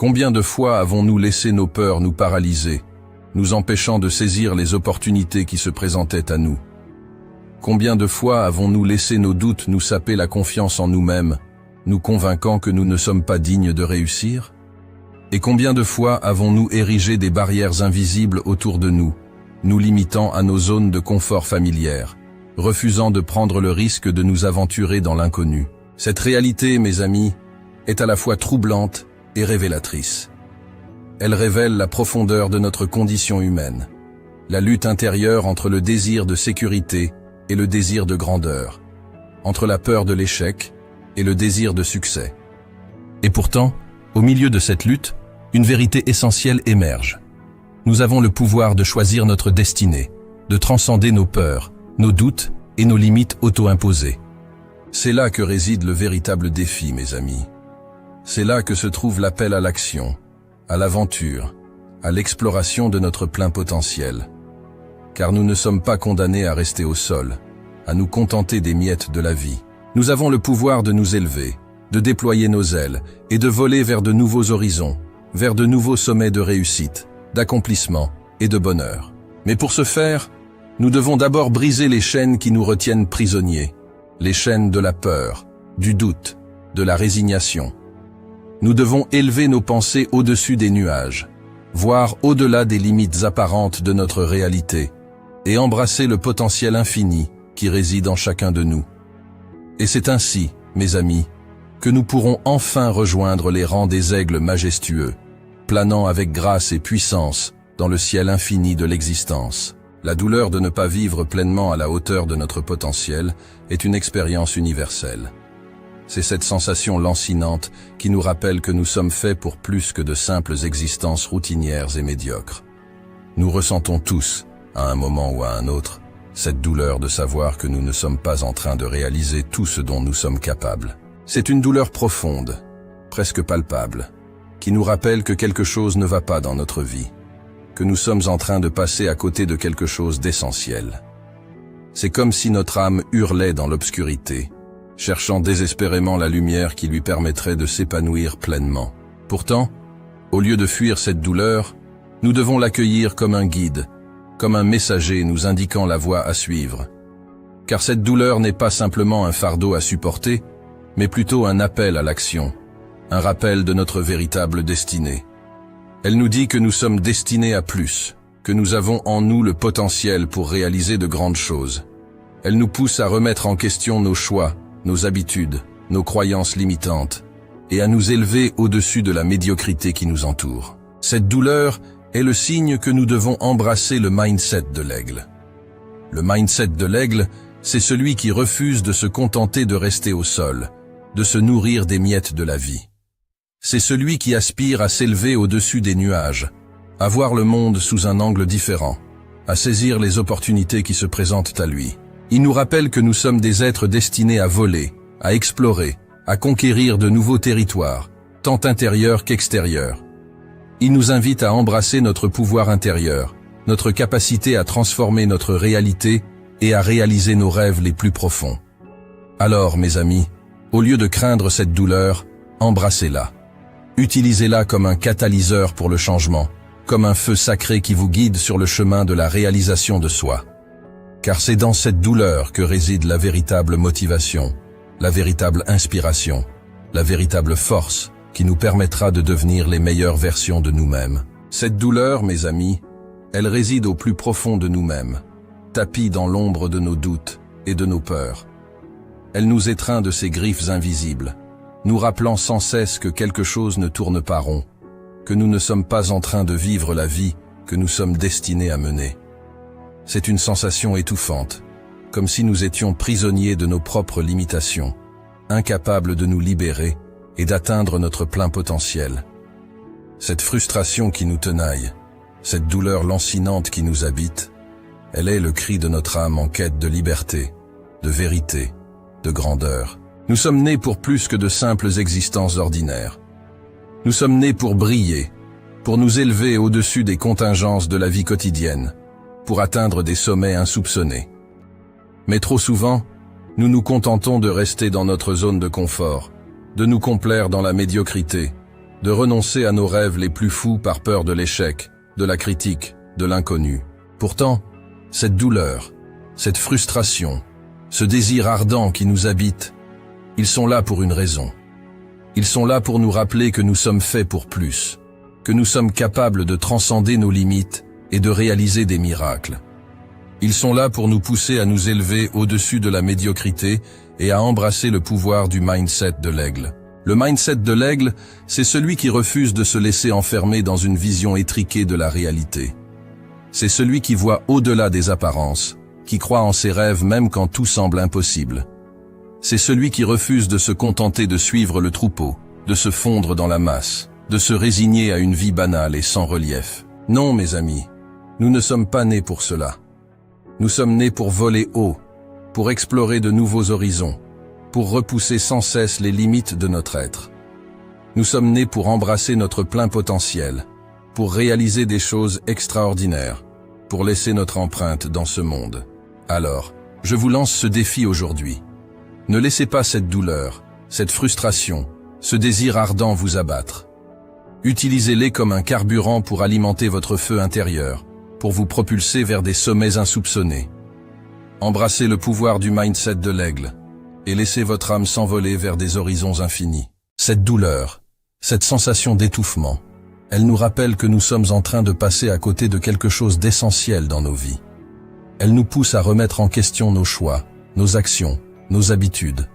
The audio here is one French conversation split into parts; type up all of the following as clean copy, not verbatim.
Combien de fois avons-nous laissé nos peurs nous paralyser, nous empêchant de saisir les opportunités qui se présentaient à nous? Combien de fois avons-nous laissé nos doutes nous saper la confiance en nous-mêmes, nous convainquant que nous ne sommes pas dignes de réussir? Et combien de fois avons-nous érigé des barrières invisibles autour de nous, nous limitant à nos zones de confort familières, refusant de prendre le risque de nous aventurer dans l'inconnu? Cette réalité, mes amis, est à la fois troublante et révélatrice. Elle révèle la profondeur de notre condition humaine, la lutte intérieure entre le désir de sécurité et le désir de grandeur, entre la peur de l'échec et le désir de succès. Et pourtant, au milieu de cette lutte, une vérité essentielle émerge. Nous avons le pouvoir de choisir notre destinée, de transcender nos peurs, nos doutes et nos limites auto-imposées. C'est là que réside le véritable défi, mes amis. C'est là que se trouve l'appel à l'action, à l'aventure, à l'exploration de notre plein potentiel. Car nous ne sommes pas condamnés à rester au sol, à nous contenter des miettes de la vie. Nous avons le pouvoir de nous élever, de déployer nos ailes et de voler vers de nouveaux horizons, vers de nouveaux sommets de réussite, d'accomplissement et de bonheur. Mais pour ce faire, nous devons d'abord briser les chaînes qui nous retiennent prisonniers, les chaînes de la peur, du doute, de la résignation. Nous devons élever nos pensées au-dessus des nuages, voir au-delà des limites apparentes de notre réalité, et embrasser le potentiel infini qui réside en chacun de nous. Et c'est ainsi, mes amis, que nous pourrons enfin rejoindre les rangs des aigles majestueux, planant avec grâce et puissance dans le ciel infini de l'existence. La douleur de ne pas vivre pleinement à la hauteur de notre potentiel est une expérience universelle. C'est cette sensation lancinante qui nous rappelle que nous sommes faits pour plus que de simples existences routinières et médiocres. Nous ressentons tous, à un moment ou à un autre, cette douleur de savoir que nous ne sommes pas en train de réaliser tout ce dont nous sommes capables. C'est une douleur profonde, presque palpable, qui nous rappelle que quelque chose ne va pas dans notre vie, que nous sommes en train de passer à côté de quelque chose d'essentiel. C'est comme si notre âme hurlait dans l'obscurité, cherchant désespérément la lumière qui lui permettrait de s'épanouir pleinement. Pourtant, au lieu de fuir cette douleur, nous devons l'accueillir comme un guide, comme un messager nous indiquant la voie à suivre. Car cette douleur n'est pas simplement un fardeau à supporter, mais plutôt un appel à l'action, un rappel de notre véritable destinée. Elle nous dit que nous sommes destinés à plus, que nous avons en nous le potentiel pour réaliser de grandes choses. Elle nous pousse à remettre en question nos choix, nos habitudes, nos croyances limitantes, et à nous élever au-dessus de la médiocrité qui nous entoure. Cette douleur est le signe que nous devons embrasser le mindset de l'aigle. Le mindset de l'aigle, c'est celui qui refuse de se contenter de rester au sol, de se nourrir des miettes de la vie. C'est celui qui aspire à s'élever au-dessus des nuages, à voir le monde sous un angle différent, à saisir les opportunités qui se présentent à lui. Il nous rappelle que nous sommes des êtres destinés à voler, à explorer, à conquérir de nouveaux territoires, tant intérieurs qu'extérieurs. Il nous invite à embrasser notre pouvoir intérieur, notre capacité à transformer notre réalité et à réaliser nos rêves les plus profonds. Alors, mes amis, au lieu de craindre cette douleur, embrassez-la. Utilisez-la comme un catalyseur pour le changement, comme un feu sacré qui vous guide sur le chemin de la réalisation de soi. Car c'est dans cette douleur que réside la véritable motivation, la véritable inspiration, la véritable force qui nous permettra de devenir les meilleures versions de nous-mêmes. Cette douleur, mes amis, elle réside au plus profond de nous-mêmes, tapie dans l'ombre de nos doutes et de nos peurs. Elle nous étreint de ses griffes invisibles, nous rappelant sans cesse que quelque chose ne tourne pas rond, que nous ne sommes pas en train de vivre la vie que nous sommes destinés à mener. C'est une sensation étouffante, comme si nous étions prisonniers de nos propres limitations, incapables de nous libérer et d'atteindre notre plein potentiel. Cette frustration qui nous tenaille, cette douleur lancinante qui nous habite, elle est le cri de notre âme en quête de liberté, de vérité, de grandeur. Nous sommes nés pour plus que de simples existences ordinaires. Nous sommes nés pour briller, pour nous élever au-dessus des contingences de la vie quotidienne, pour atteindre des sommets insoupçonnés. Mais trop souvent, nous nous contentons de rester dans notre zone de confort, de nous complaire dans la médiocrité, de renoncer à nos rêves les plus fous par peur de l'échec, de la critique, de l'inconnu. Pourtant, cette douleur, cette frustration, ce désir ardent qui nous habite, ils sont là pour une raison. Ils sont là pour nous rappeler que nous sommes faits pour plus, que nous sommes capables de transcender nos limites et de réaliser des miracles. Ils sont là pour nous pousser à nous élever au-dessus de la médiocrité et à embrasser le pouvoir du mindset de l'aigle. Le mindset de l'aigle, c'est celui qui refuse de se laisser enfermer dans une vision étriquée de la réalité. C'est celui qui voit au-delà des apparences, qui croit en ses rêves même quand tout semble impossible. C'est celui qui refuse de se contenter de suivre le troupeau, de se fondre dans la masse, de se résigner à une vie banale et sans relief. Non, mes amis, nous ne sommes pas nés pour cela. Nous sommes nés pour voler haut, pour explorer de nouveaux horizons, pour repousser sans cesse les limites de notre être. Nous sommes nés pour embrasser notre plein potentiel, pour réaliser des choses extraordinaires, pour laisser notre empreinte dans ce monde. Alors, je vous lance ce défi aujourd'hui. Ne laissez pas cette douleur, cette frustration, ce désir ardent vous abattre. Utilisez-les comme un carburant pour alimenter votre feu intérieur, pour vous propulser vers des sommets insoupçonnés. Embrassez le pouvoir du mindset de l'aigle et laissez votre âme s'envoler vers des horizons infinis. Cette douleur, cette sensation d'étouffement, elle nous rappelle que nous sommes en train de passer à côté de quelque chose d'essentiel dans nos vies. Elle nous pousse à remettre en question nos choix, nos actions, nos habitudes,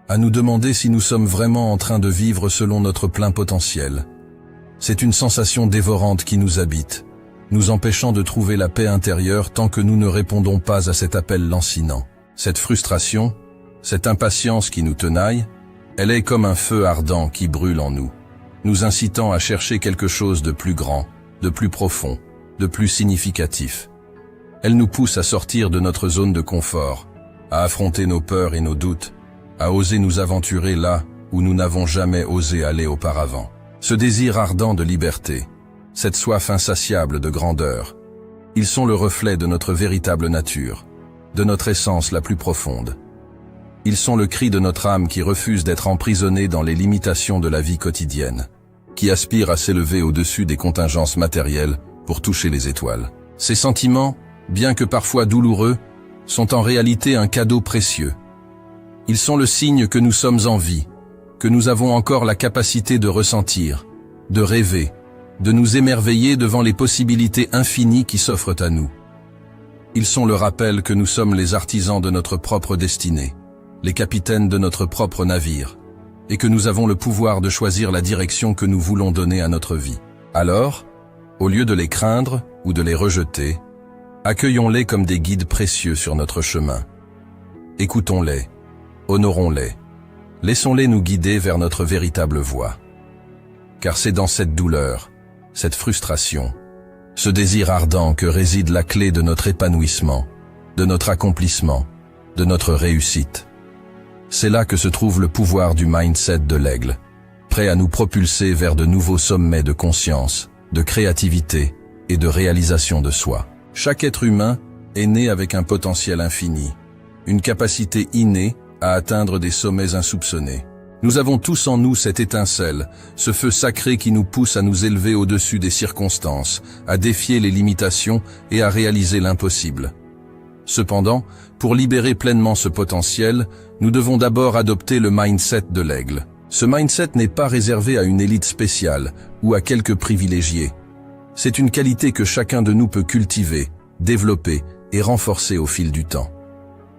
à nous demander si nous sommes vraiment en train de vivre selon notre plein potentiel. C'est une sensation dévorante qui nous habite, nous empêchant de trouver la paix intérieure tant que nous ne répondons pas à cet appel lancinant. Cette frustration, cette impatience qui nous tenaille, elle est comme un feu ardent qui brûle en nous, nous incitant à chercher quelque chose de plus grand, de plus profond, de plus significatif. Elle nous pousse à sortir de notre zone de confort, à affronter nos peurs et nos doutes, à oser nous aventurer là où nous n'avons jamais osé aller auparavant. Ce désir ardent de liberté, cette soif insatiable de grandeur, ils sont le reflet de notre véritable nature, de notre essence la plus profonde. Ils sont le cri de notre âme qui refuse d'être emprisonnée dans les limitations de la vie quotidienne, qui aspire à s'élever au-dessus des contingences matérielles pour toucher les étoiles. Ces sentiments, bien que parfois douloureux, sont en réalité un cadeau précieux. Ils sont le signe que nous sommes en vie, que nous avons encore la capacité de ressentir, de rêver, de nous émerveiller devant les possibilités infinies qui s'offrent à nous. Ils sont le rappel que nous sommes les artisans de notre propre destinée, les capitaines de notre propre navire, et que nous avons le pouvoir de choisir la direction que nous voulons donner à notre vie. Alors, au lieu de les craindre ou de les rejeter, accueillons-les comme des guides précieux sur notre chemin. Écoutons-les, honorons-les, laissons-les nous guider vers notre véritable voie. Car c'est dans cette douleur, cette frustration, ce désir ardent que réside la clé de notre épanouissement, de notre accomplissement, de notre réussite. C'est là que se trouve le pouvoir du mindset de l'aigle, prêt à nous propulser vers de nouveaux sommets de conscience, de créativité et de réalisation de soi. Chaque être humain est né avec un potentiel infini, une capacité innée à atteindre des sommets insoupçonnés. Nous avons tous en nous cette étincelle, ce feu sacré qui nous pousse à nous élever au-dessus des circonstances, à défier les limitations et à réaliser l'impossible. Cependant, pour libérer pleinement ce potentiel, nous devons d'abord adopter le mindset de l'aigle. Ce mindset n'est pas réservé à une élite spéciale ou à quelques privilégiés. C'est une qualité que chacun de nous peut cultiver, développer et renforcer au fil du temps.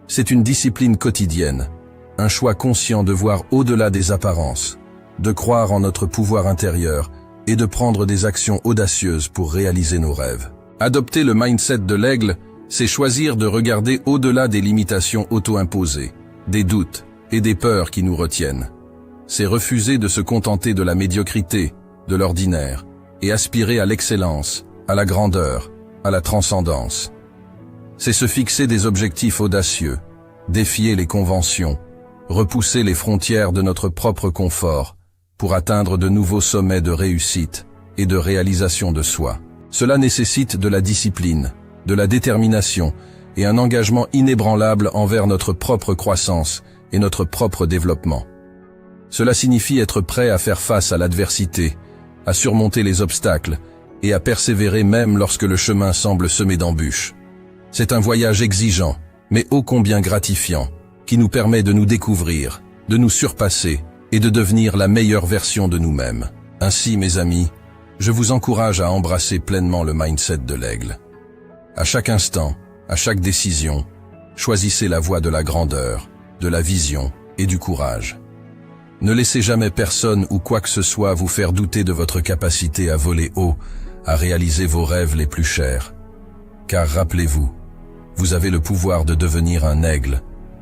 C'est une discipline quotidienne, un choix conscient de voir au-delà des apparences, de croire en notre pouvoir intérieur et de prendre des actions audacieuses pour réaliser nos rêves. Adopter le mindset de l'aigle, c'est choisir de regarder au-delà des limitations auto-imposées, des doutes et des peurs qui nous retiennent. C'est refuser de se contenter de la médiocrité, de l'ordinaire, et aspirer à l'excellence, à la grandeur, à la transcendance. C'est se fixer des objectifs audacieux, défier les conventions, repousser les frontières de notre propre confort pour atteindre de nouveaux sommets de réussite et de réalisation de soi. Cela nécessite de la discipline, de la détermination et un engagement inébranlable envers notre propre croissance et notre propre développement. Cela signifie être prêt à faire face à l'adversité, à surmonter les obstacles et à persévérer même lorsque le chemin semble semé d'embûches. C'est un voyage exigeant, mais ô combien gratifiant, qui nous permet de nous découvrir, de nous surpasser et de devenir la meilleure version de nous-mêmes. Ainsi, mes amis, je vous encourage à embrasser pleinement le mindset de l'aigle. À chaque instant, à chaque décision, choisissez la voie de la grandeur, de la vision et du courage. Ne laissez jamais personne ou quoi que ce soit vous faire douter de votre capacité à voler haut, à réaliser vos rêves les plus chers. Car rappelez-vous, vous avez le pouvoir de devenir un aigle,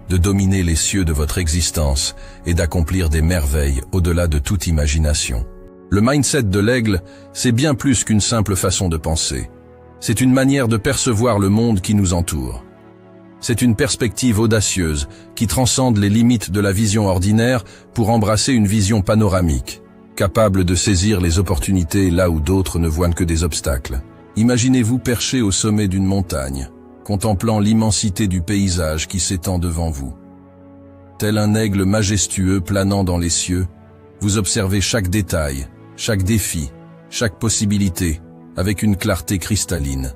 de dominer les cieux de votre existence et d'accomplir des merveilles au-delà de toute imagination. Le mindset de l'aigle, c'est bien plus qu'une simple façon de penser. C'est une manière de percevoir le monde qui nous entoure. C'est une perspective audacieuse qui transcende les limites de la vision ordinaire pour embrasser une vision panoramique, capable de saisir les opportunités là où d'autres ne voient que des obstacles. Imaginez-vous perché au sommet d'une montagne, contemplant l'immensité du paysage qui s'étend devant vous. Tel un aigle majestueux planant dans les cieux, vous observez chaque détail, chaque défi, chaque possibilité, avec une clarté cristalline.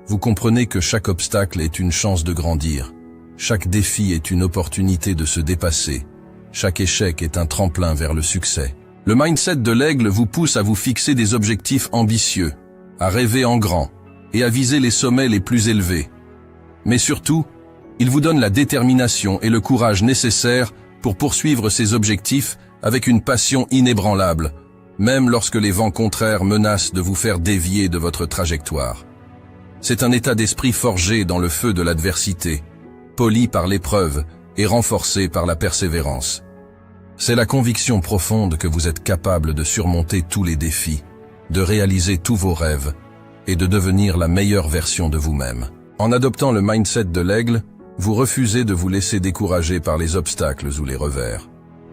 Vous comprenez que chaque obstacle est une chance de grandir, chaque défi est une opportunité de se dépasser, chaque échec est un tremplin vers le succès. Le mindset de l'aigle vous pousse à vous fixer des objectifs ambitieux, à rêver en grand et à viser les sommets les plus élevés. Mais surtout, il vous donne la détermination et le courage nécessaires pour poursuivre ces objectifs avec une passion inébranlable, même lorsque les vents contraires menacent de vous faire dévier de votre trajectoire. C'est un état d'esprit forgé dans le feu de l'adversité, poli par l'épreuve et renforcé par la persévérance. C'est la conviction profonde que vous êtes capable de surmonter tous les défis, de réaliser tous vos rêves et de devenir la meilleure version de vous-même. En adoptant le mindset de l'aigle, vous refusez de vous laisser décourager par les obstacles ou les revers.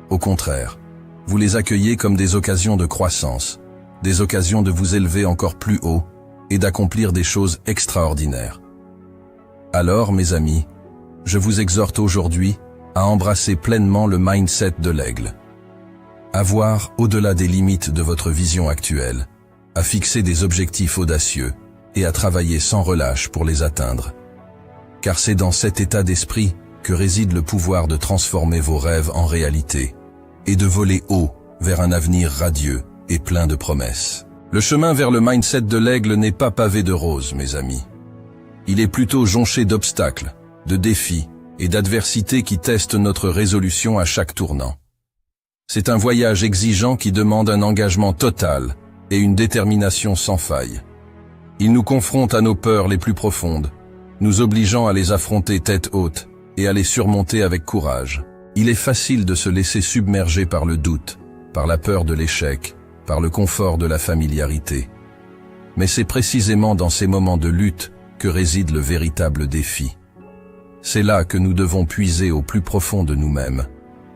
Au contraire, vous les accueillez comme des occasions de croissance, des occasions de vous élever encore plus haut et d'accomplir des choses extraordinaires. Alors, mes amis, je vous exhorte aujourd'hui à embrasser pleinement le mindset de l'aigle. À voir au-delà des limites de votre vision actuelle, à fixer des objectifs audacieux et à travailler sans relâche pour les atteindre. Car c'est dans cet état d'esprit que réside le pouvoir de transformer vos rêves en réalité et de voler haut vers un avenir radieux et plein de promesses. Le chemin vers le mindset de l'aigle n'est pas pavé de roses, mes amis. Il est plutôt jonché d'obstacles, de défis et d'adversités qui testent notre résolution à chaque tournant. C'est un voyage exigeant qui demande un engagement total et une détermination sans faille. Il nous confronte à nos peurs les plus profondes, nous obligeant à les affronter tête haute et à les surmonter avec courage. Il est facile de se laisser submerger par le doute, par la peur de l'échec, par le confort de la familiarité. Mais c'est précisément dans ces moments de lutte que réside le véritable défi. C'est là que nous devons puiser au plus profond de nous-mêmes,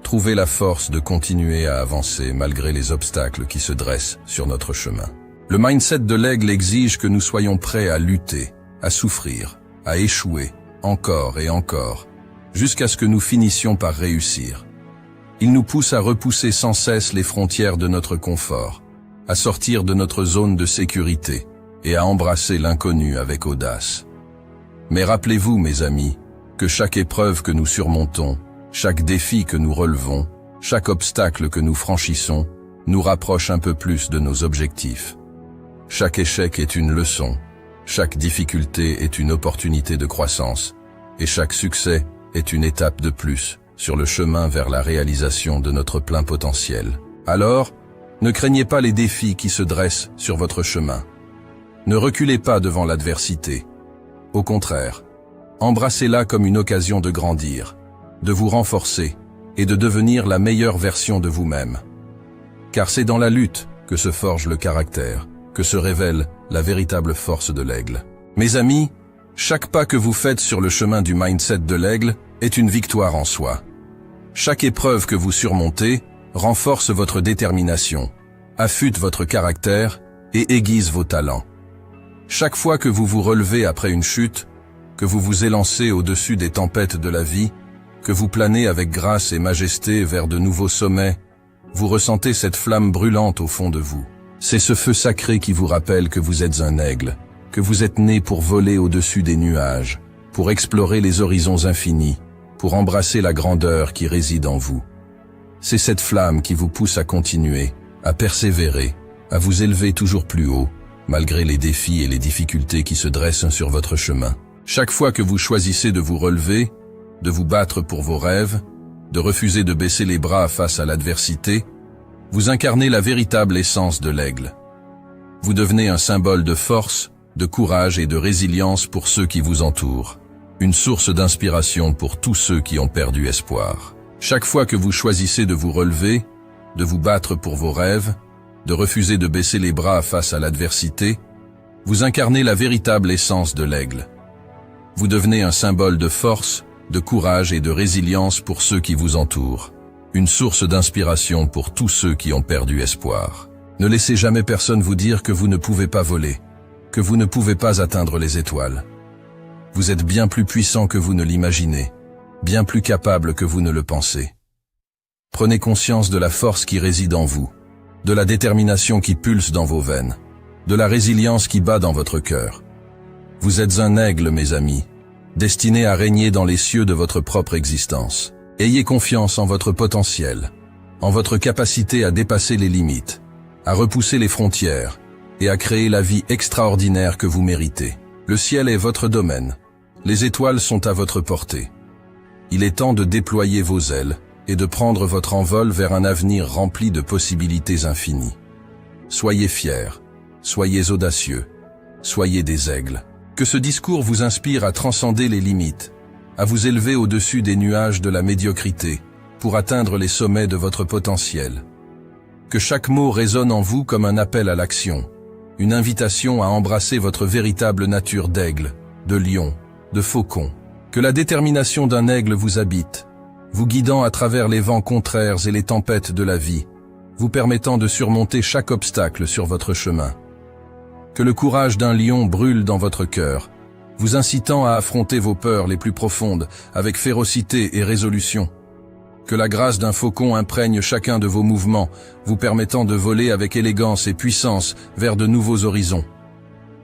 trouver la force de continuer à avancer malgré les obstacles qui se dressent sur notre chemin. Le mindset de l'aigle exige que nous soyons prêts à lutter, à souffrir, à échouer, encore et encore, jusqu'à ce que nous finissions par réussir. Il nous pousse à repousser sans cesse les frontières de notre confort, à sortir de notre zone de sécurité et à embrasser l'inconnu avec audace. Mais rappelez-vous, mes amis, que chaque épreuve que nous surmontons, chaque défi que nous relevons, chaque obstacle que nous franchissons, nous rapproche un peu plus de nos objectifs. Chaque échec est une leçon, chaque difficulté est une opportunité de croissance, et chaque succès est une étape de plus sur le chemin vers la réalisation de notre plein potentiel. Alors, ne craignez pas les défis qui se dressent sur votre chemin. Ne reculez pas devant l'adversité. Au contraire, embrassez-la comme une occasion de grandir, de vous renforcer et de devenir la meilleure version de vous-même. Car c'est dans la lutte que se forge le caractère, que se révèle la véritable force de l'aigle. Mes amis, chaque pas que vous faites sur le chemin du mindset de l'aigle est une victoire en soi. Chaque épreuve que vous surmontez renforce votre détermination, affûte votre caractère et aiguise vos talents. Chaque fois que vous vous relevez après une chute, que vous vous élancez au-dessus des tempêtes de la vie, que vous planez avec grâce et majesté vers de nouveaux sommets, vous ressentez cette flamme brûlante au fond de vous. C'est ce feu sacré qui vous rappelle que vous êtes un aigle, que vous êtes né pour voler au-dessus des nuages, pour explorer les horizons infinis, pour embrasser la grandeur qui réside en vous. C'est cette flamme qui vous pousse à continuer, à persévérer, à vous élever toujours plus haut, malgré les défis et les difficultés qui se dressent sur votre chemin. Chaque fois que vous choisissez de vous relever, de vous battre pour vos rêves, de refuser de baisser les bras face à l'adversité, vous incarnez la véritable essence de l'aigle. Vous devenez un symbole de force, de courage et de résilience pour ceux qui vous entourent, une source d'inspiration pour tous ceux qui ont perdu espoir. Chaque fois que vous choisissez de vous relever, de vous battre pour vos rêves, de refuser de baisser les bras face à l'adversité, vous incarnez la véritable essence de l'aigle. Vous devenez un symbole de force, de courage et de résilience pour ceux qui vous entourent, une source d'inspiration pour tous ceux qui ont perdu espoir. Ne laissez jamais personne vous dire que vous ne pouvez pas voler, que vous ne pouvez pas atteindre les étoiles. Vous êtes bien plus puissant que vous ne l'imaginez, bien plus capable que vous ne le pensez. Prenez conscience de la force qui réside en vous, de la détermination qui pulse dans vos veines, de la résilience qui bat dans votre cœur. Vous êtes un aigle, mes amis, destiné à régner dans les cieux de votre propre existence. Ayez confiance en votre potentiel, en votre capacité à dépasser les limites, à repousser les frontières et à créer la vie extraordinaire que vous méritez. Le ciel est votre domaine, les étoiles sont à votre portée. Il est temps de déployer vos ailes et de prendre votre envol vers un avenir rempli de possibilités infinies. Soyez fiers, soyez audacieux, soyez des aigles. Que ce discours vous inspire à transcender les limites, à vous élever au-dessus des nuages de la médiocrité, pour atteindre les sommets de votre potentiel. Que chaque mot résonne en vous comme un appel à l'action, une invitation à embrasser votre véritable nature d'aigle, de lion, de faucon. Que la détermination d'un aigle vous habite, vous guidant à travers les vents contraires et les tempêtes de la vie, vous permettant de surmonter chaque obstacle sur votre chemin. Que le courage d'un lion brûle dans votre cœur, vous incitant à affronter vos peurs les plus profondes avec férocité et résolution. Que la grâce d'un faucon imprègne chacun de vos mouvements, vous permettant de voler avec élégance et puissance vers de nouveaux horizons.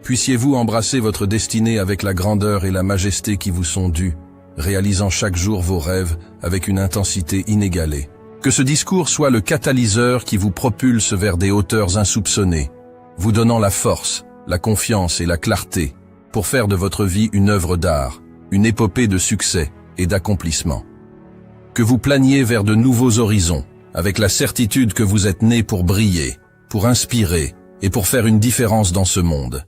Puissiez-vous embrasser votre destinée avec la grandeur et la majesté qui vous sont dues, réalisant chaque jour vos rêves avec une intensité inégalée. Que ce discours soit le catalyseur qui vous propulse vers des hauteurs insoupçonnées, vous donnant la force, la confiance et la clarté pour faire de votre vie une œuvre d'art, une épopée de succès et d'accomplissement. Que vous planiez vers de nouveaux horizons, avec la certitude que vous êtes né pour briller, pour inspirer et pour faire une différence dans ce monde.